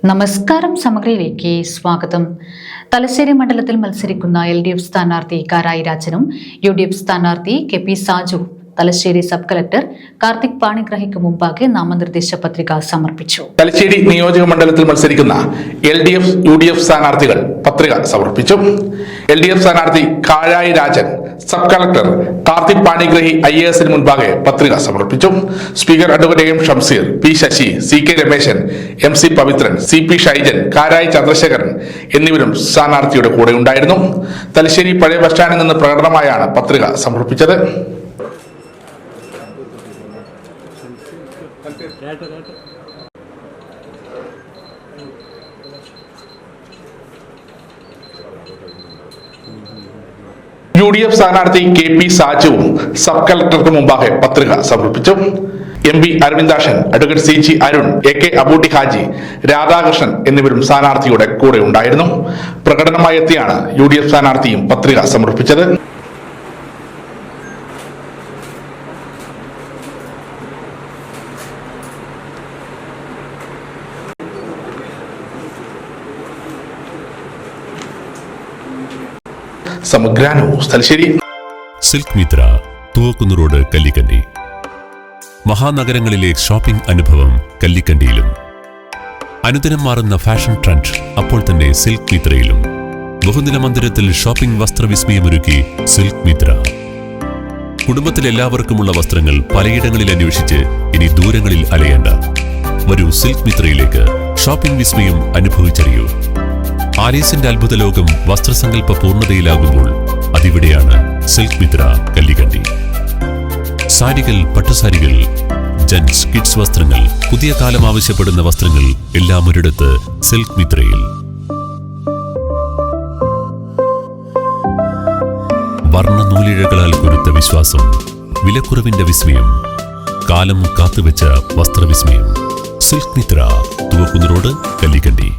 നമസ്കാരം. സമഗ്രയിലേക്ക് സ്വാഗതം. തലശ്ശേരി മണ്ഡലത്തിൽ മത്സരിക്കുന്ന LDF സ്ഥാനാർത്ഥി കാരായി രാജനും UDF സ്ഥാനാർത്ഥി KP Saju Thalassery sub collector Karthik പാണിഗ്രഹിക്ക് മുമ്പാകെ നാമനിർദ്ദേശ പത്രിക സമർപ്പിച്ചു. തലശ്ശേരി നിയോജക മണ്ഡലത്തിൽ മത്സരിക്കുന്ന LDF UDF സ്ഥാനാർത്ഥികൾ പത്രിക സമർപ്പിച്ചു. LDF സ്ഥാനാർത്ഥി Karayi Rajan sub collector Karthik Panigrahi IAS മുൻപാകെ പത്രിക സമർപ്പിച്ചു. Speaker advocate AM Shamseer, P Sasi, CK Rameshan, MC Pavithran, CP Shaijan, Karayi Chandrasekharan എന്നിവരും സ്ഥാനാർത്ഥിയുടെ കൂടെ ഉണ്ടായിരുന്നു. തലശ്ശേരി പഴയ ബസ് സ്റ്റാൻഡിൽ നിന്ന് പ്രകടനമായാണ് പത്രിക സമർപ്പിച്ചത്. UDF സ്ഥാനാർത്ഥി KP സാജുവും സബ് കളക്ടർക്ക് മുമ്പാകെ പത്രിക സമർപ്പിച്ചു. MP Aravindakshan, advocate CG Arun, AK Abootty Haji, Radhakrishnan എന്നിവരും സ്ഥാനാർത്ഥിയുടെ കൂടെ ഉണ്ടായിരുന്നു. പ്രകടനമായി എത്തിയാണ് UDF സ്ഥാനാർത്ഥിയും പത്രിക സമർപ്പിച്ചത്. Samagra news Thalassery. Silk Mitra, Thoovakkunnu road, Kallikkandi. മഹാനഗരങ്ങളിലെ ഷോപ്പിംഗ് അനുഭവം കല്ലിക്കണ്ടിയിലും. അനുദിനം മാറുന്ന ഫാഷൻ ട്രെൻഡ് അപ്പോൾ തന്നെ സിൽക്ക് മിത്രയിലും. ബഹുനില മന്ദിരത്തിൽ ഷോപ്പിംഗ് വസ്ത്രവിസ്മയമൊരുക്കി സിൽക്ക് മിത്ര. കുടുംബത്തിലെല്ലാവർക്കുമുള്ള വസ്ത്രങ്ങൾ പലയിടങ്ങളിൽ അന്വേഷിച്ച് ഇനി ദൂരങ്ങളിൽ അലയേണ്ട. വരൂ സിൽക്ക് മിത്രയിലേക്ക്. ഷോപ്പിംഗ് വിസ്മയം അനുഭവിച്ചറിയൂ. ആലീസിന്റെ അത്ഭുത ലോകം വസ്ത്രസങ്കല്പ പൂർണ്ണതയിലാകുമ്പോൾ അതിവിടെയാണ് സിൽക്ക് മിത്ര, കല്ലിക്കണ്ടി. സാരികൾ, പട്ടുസാരികൾ, ജെന്റ്സ്, കിഡ്സ് വസ്ത്രങ്ങൾ, പുതിയ കാലം ആവശ്യപ്പെടുന്ന വസ്ത്രങ്ങൾ എല്ലാം ഒരിടത്ത് സിൽക്ക് മിത്രയിൽ. വർണ്ണനൂലിഴകളാൽ കുരുത്ത വിശ്വാസം, വിലക്കുറവിന്റെ വിസ്മയം, കാലം കാത്തുവെച്ച വസ്ത്രവിസ്മയം. Silk Mitra, Thoovakkunnu road, Kallikkandy.